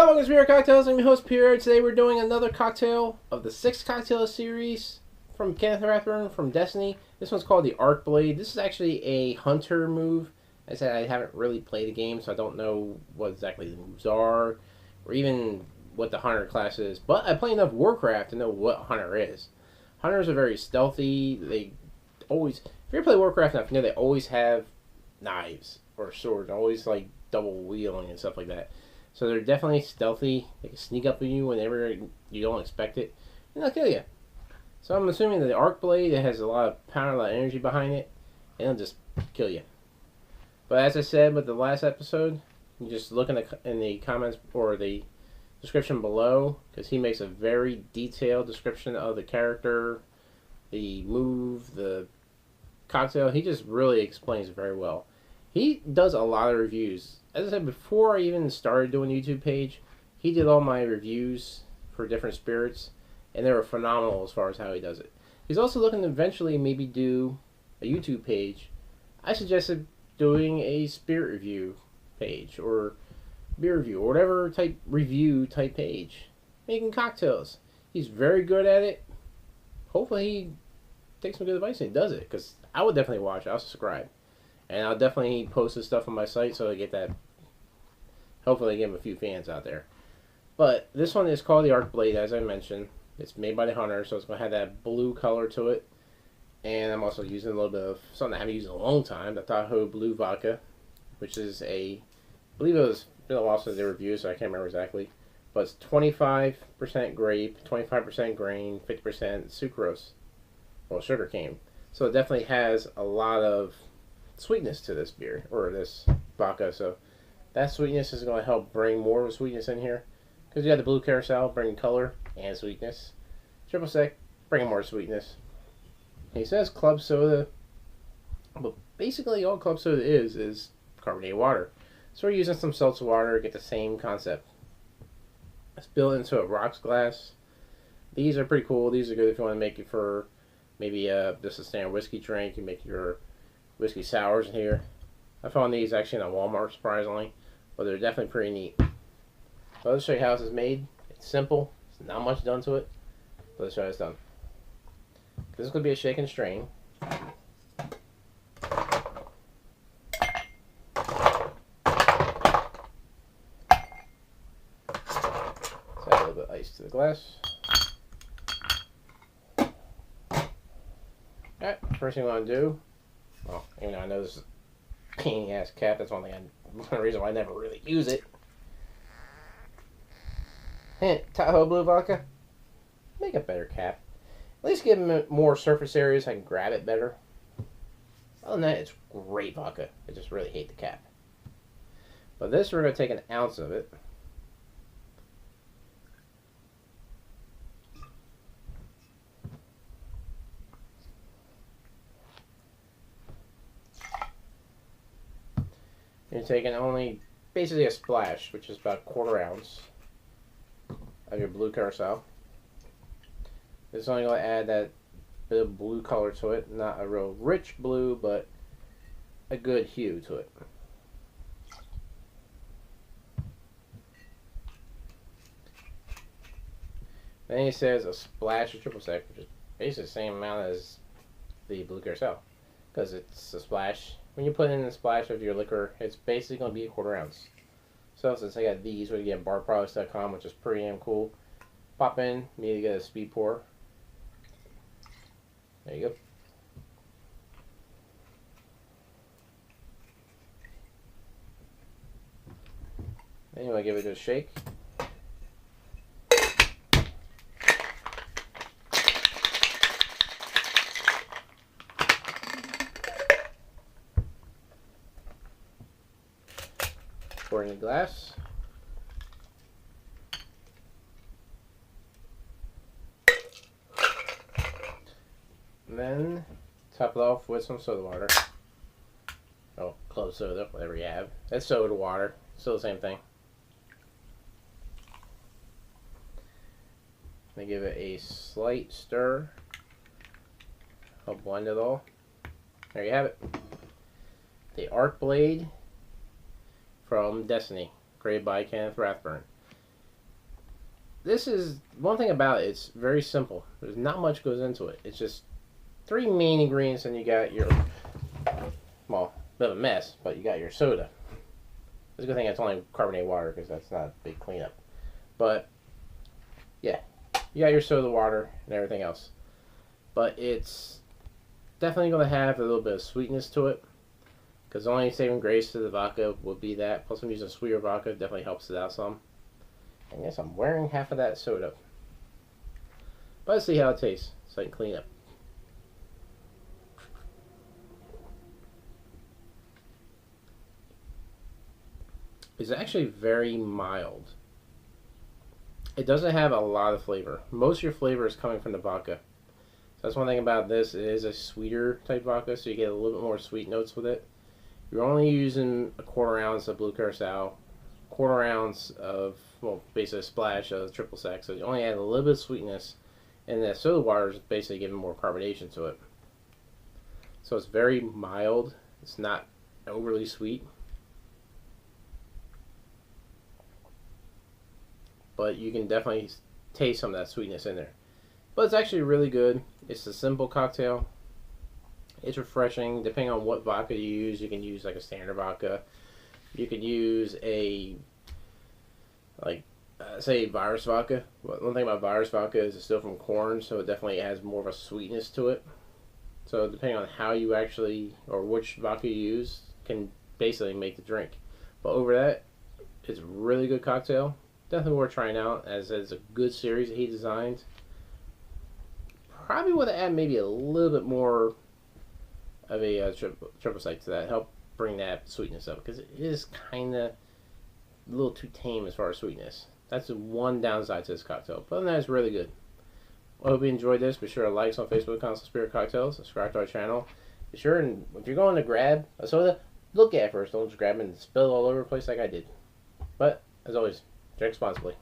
Hello, welcome to Spirit Cocktails. I'm your host, Pierre. Today we're doing another cocktail of the 6 cocktail series from Kenneth from Destiny. This one's called the Arc Blade. This is actually a hunter move. As I said, I haven't really played the game, so I don't know what exactly the moves are, or even what the hunter class is. But I play enough Warcraft to know what hunter is. Hunters are very stealthy. They always, if you ever play Warcraft enough, you know they always have knives or swords. Always like double wielding and stuff like that. So they're definitely stealthy. They can sneak up on you whenever you don't expect it, and they'll kill you. So I'm assuming that the Arc Blade, it has a lot of power, a lot of energy behind it, and it'll just kill you. But as I said with the last episode, you just look in the comments or the description below, because he makes a very detailed description of the character, the move, the cocktail. He just really explains it very well. He does a lot of reviews. As I said, before I even started doing a YouTube page, he did all my reviews for different spirits, and they were phenomenal as far as how he does it. He's also looking to eventually maybe do a YouTube page. I suggested doing a spirit review page, or beer review, or whatever type review type page. Making cocktails. He's very good at it. Hopefully he takes some good advice and he does it, because I would definitely watch it. I'll subscribe. And I'll definitely post this stuff on my site so I get that. Hopefully, I get him a few fans out there. But this one is called the Arc Blade, as I mentioned. It's made by the Hunter, so it's going to have that blue color to it. And I'm also using a little bit of something I haven't used in a long time, the Tahoe Blue Vodka, which is I believe it was been a while since they reviewed, so I can't remember exactly. But it's 25% grape, 25% grain, 50% sucrose, well, sugar cane. So it definitely has a lot of sweetness to this beer, or this vodka, so that sweetness is going to help bring more of a sweetness in here, because you have the blue Curacao bringing color and sweetness, triple sec bringing more sweetness. He says club soda, but basically all club soda is carbonated water, so we're using some seltzer water to get the same concept. It's built into a rocks glass. These are pretty cool. These are good if you want to make it for maybe just a standard whiskey drink. You make your whiskey sours in here. I found these actually in Walmart, surprisingly, but they're definitely pretty neat. So let's show you how this is made. It's simple. There's not much done to it. But let's show you how it's done. This is going to be a shake and strain. Let's add a little bit of ice to the glass. Alright, first thing we want to do, well, even though I know this is a pain ass cap, that's one reason why I never really use it. Hint, Tahoe Blue Vodka. Make a better cap. At least give them more surface areas so I can grab it better. Other than that, it's great vodka. I just really hate the cap. But this, we're going to take an ounce of it. You're taking only basically a splash, which is about a 1/4 ounce of your blue Curacao. This is only going to add that bit of blue color to it. Not a real rich blue, but a good hue to it. Then he says a splash of triple sec, which is basically the same amount as the blue Curacao, because it's a splash. When you put in a splash of your liquor, it's basically going to be a 1/4 ounce. So since I got these, we get barproducts.com, which is pretty damn cool. Pop in, maybe get a speed pour. There you go. Then you want to give it a shake. Pour in the glass. And then top it off with some soda water. Oh, club soda, whatever you have. That's soda water. Still the same thing. Then give it a slight stir. Help blend it all. There you have it. The Arc Blade from Destiny, created by Kenneth. this is one thing about it. It's very simple. There's not much goes into it. It's just three main ingredients, and you got your, well, bit of a mess, but you got your soda. It's a good thing it's only carbonated water because that's not a big cleanup. But yeah, you got your soda water and everything else. But it's definitely going to have a little bit of sweetness to it, because the only saving grace to the vodka would be that. Plus I'm using sweeter vodka, definitely helps it out some. And yes, I'm wearing half of that soda. But let's see how it tastes so I can clean up. It's actually very mild. It doesn't have a lot of flavor. Most of your flavor is coming from the vodka. So that's one thing about this. It is a sweeter type vodka, so you get a little bit more sweet notes with it. You're only using a 1/4 ounce of blue Curacao, 1/4 ounce of, well, basically a splash of triple sec. So you only add a little bit of sweetness, and the soda water is basically giving more carbonation to it. So it's very mild. It's not overly sweet. But you can definitely taste some of that sweetness in there. But it's actually really good. It's a simple cocktail. It's refreshing. Depending on what vodka you use, you can use like a standard vodka. You can use a, like, say virus vodka. One thing about virus vodka is it's still from corn, so it definitely has more of a sweetness to it. So depending on how you actually, or which vodka you use, can basically make the drink. But over that, it's a really good cocktail. Definitely worth trying out, as it's a good series that he designed. Probably would have added maybe a little bit more of a triple sec to that, help bring that sweetness up, because it is kind of a little too tame as far as sweetness. That's the one downside to this cocktail. But other than that, it's really good. I hope you enjoyed this. Be sure to like us on Facebook, Constant Spirit Cocktails. Subscribe to our channel. Be sure, and if you're going to grab a soda, look at it first. Don't just grab it and spill it all over the place like I did. But as always, drink responsibly.